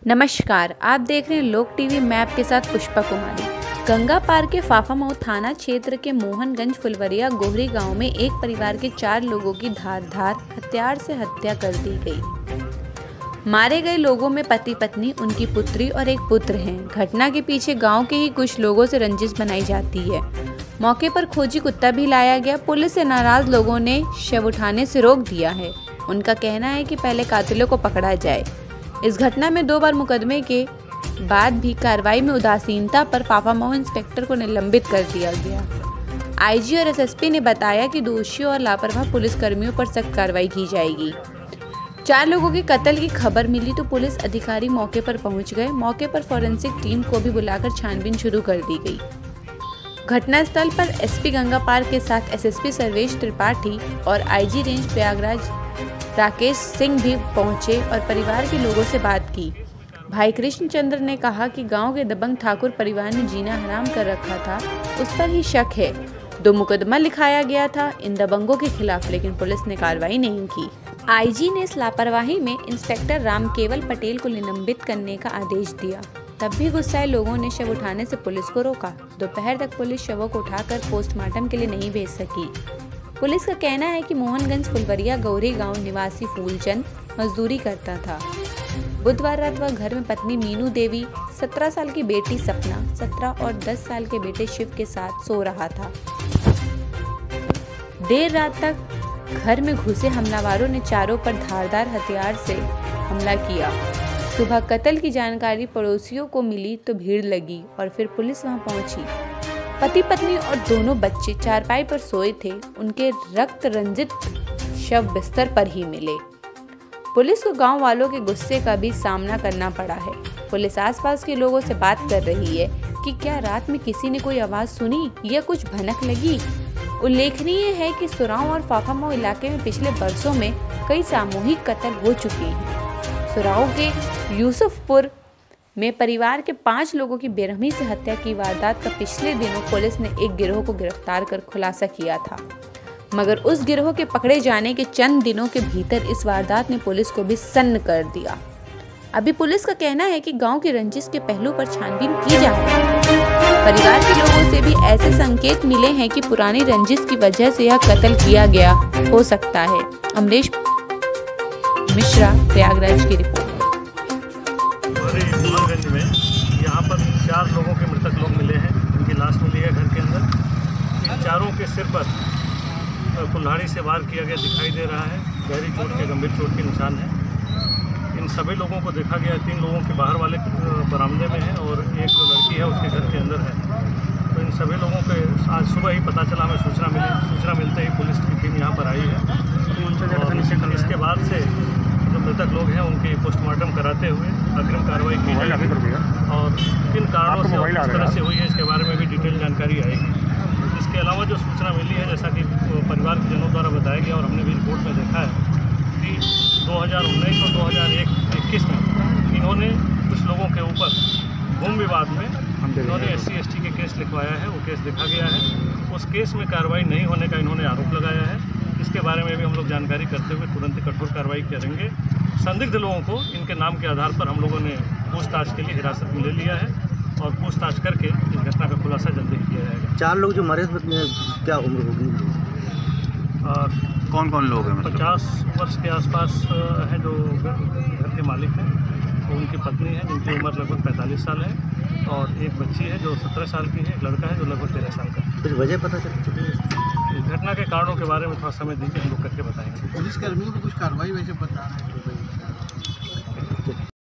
नमस्कार, आप देख रहे हैं लोक टीवी। मैं आपके साथ पुष्पा कुमारी। गंगा पार के फाफामऊ थाना क्षेत्र के मोहनगंज फुलवरिया गोहरी गांव में एक परिवार के 4 लोगों की धारदार हथियार से हत्या कर दी गई। मारे गए लोगों में पति पत्नी, उनकी पुत्री और एक पुत्र हैं। घटना के पीछे गांव के ही कुछ लोगों से रंजिश बनाई जाती है। मौके पर खोजी कुत्ता भी लाया गया। पुलिस से नाराज लोगों ने शव उठाने से रोक दिया है। उनका कहना है कि पहले कातिलों को पकड़ा जाए। इस घटना में 2 बार मुकदमे के बाद भी कार्रवाई में उदासीनता पर फाफामऊ इंस्पेक्टर को निलंबित कर दिया गया। आईजी और एसएसपी ने बताया कि दोषियों और लापरवाह पुलिसकर्मियों पर सख्त कार्रवाई की जाएगी। 4 लोगों के कत्ल की खबर मिली तो पुलिस अधिकारी मौके पर पहुंच गए। मौके पर फोरेंसिक टीम को भी बुलाकर छानबीन शुरू कर दी गई। घटनास्थल पर एसपी गंगा पार के साथ एसएसपी सर्वेश त्रिपाठी और आईजी रेंज प्रयागराज राकेश सिंह भी पहुंचे और परिवार के लोगों से बात की। भाई कृष्णचंद्र ने कहा कि गांव के दबंग ठाकुर परिवार ने जीना हराम कर रखा था, उस पर ही शक है। 2 मुकदमा लिखाया गया था इन दबंगों के खिलाफ, लेकिन पुलिस ने कार्रवाई नहीं की। आईजी ने इस लापरवाही में इंस्पेक्टर रामकेवल पटेल को निलंबित करने का आदेश दिया। तब भी गुस्साए लोगों ने शव उठाने से पुलिस को रोका। दोपहर तक पुलिस शवों को उठाकर पोस्टमार्टम के लिए नहीं भेज सकी। पुलिस का कहना है कि मोहनगंज फुलवरिया गौरी गांव निवासी फूलचंद मजदूरी करता था। बुधवार रात वह घर में पत्नी मीनू देवी, 17 साल की बेटी सपना, 17 और 10 साल के बेटे शिव के साथ सो रहा था। देर रात तक घर में घुसे हमलावरों ने चारों पर धारदार हथियार से हमला किया। सुबह कत्ल की जानकारी पड़ोसियों को मिली तो भीड़ लगी और फिर पुलिस वहां पहुंची। पति पत्नी और दोनों बच्चे चारपाई पर सोए थे। उनके रक्त रंजित शव बिस्तर पर ही मिले। पुलिस को गांव वालों के गुस्से का भी सामना करना पड़ा है। पुलिस आसपास के लोगों से बात कर रही है कि क्या रात में किसी ने कोई आवाज सुनी या कुछ भनक लगी। उल्लेखनीय है कि सुराव और फाफामऊ इलाके में पिछले वर्षों में कई सामूहिक कत्ल हो चुके हैं। सुराव के यूसुफपुर में परिवार के 5 लोगों की बेरहमी से हत्या की वारदात का पिछले दिनों पुलिस ने एक गिरोह को गिरफ्तार कर खुलासा किया था, मगर उस गिरोह के पकड़े जाने के चंद दिनों के भीतर इस वारदात ने पुलिस को भी सन्न कर दिया। अभी पुलिस का कहना है कि गांव के रंजिश के पहलू पर छानबीन की जा रही है। परिवार के लोगों से भी ऐसे संकेत मिले हैं कि पुरानी रंजिश की वजह से यह कत्ल किया गया हो सकता है। अमरीश मिश्रा, प्रयागराज की रिपोर्ट। मोहनगंज में यहाँ पर 4 लोगों के मृतक लोग मिले हैं। उनकी लाश मिली है घर के अंदर। इन चारों के सिर पर कुल्हाड़ी से वार किया गया दिखाई दे रहा है। गहरी चोट के, गंभीर चोट के निशान हैं। इन सभी लोगों को देखा गया 3 लोगों के बाहर वाले बरामदे में है और एक जो लड़की है उसके घर के अंदर है। तो इन सभी लोगों के आज सुबह ही पता चला, हमें सूचना मिलते ही पुलिस की टीम यहाँ पर आई है। और इसके बाद से जो मृतक लोग हैं उनकी पोस्टमार्टम कराते हुए अग्रिम कार्रवाई की जाएगी और किन कारणों से इस तरह से हुई है इसके बारे में भी डिटेल जानकारी आएगी। इसके अलावा जो सूचना मिली है, जैसा कि परिवार के जनों द्वारा बताया गया और हमने भी रिपोर्ट में देखा है कि 2019 और 2021 में इन्होंने कुछ लोगों के ऊपर भूमि विवाद में इन्होंने SC/ST के केस लिखवाया है। वो केस देखा गया है। उस केस में कार्रवाई नहीं होने का इन्होंने आरोप लगाया है। इसके बारे में भी हम लोग जानकारी करते हुए तुरंत कठोर कार्रवाई करेंगे। संदिग्ध लोगों को इनके नाम के आधार पर हम लोगों ने पूछताछ के लिए हिरासत में ले लिया है और पूछताछ करके इस घटना का खुलासा जल्दी किया जाएगा। 4 लोग जो मरे क्या उम्र होगी? कौन कौन लोग हैं? 50 वर्ष के आसपास हैं जो घर के मालिक हैं। तो उनकी पत्नी है जिनकी उम्र लगभग 45 साल है और एक बच्ची है जो 17 साल की है। एक लड़का है जो लगभग 13 साल का है। कुछ वजह पता चली? घटना के कारणों के बारे में थोड़ा समय दीजिए, हम लोग करके बताएंगे। पुलिस कर्मियों को कुछ कार्रवाई वैसे बता रहे हैं?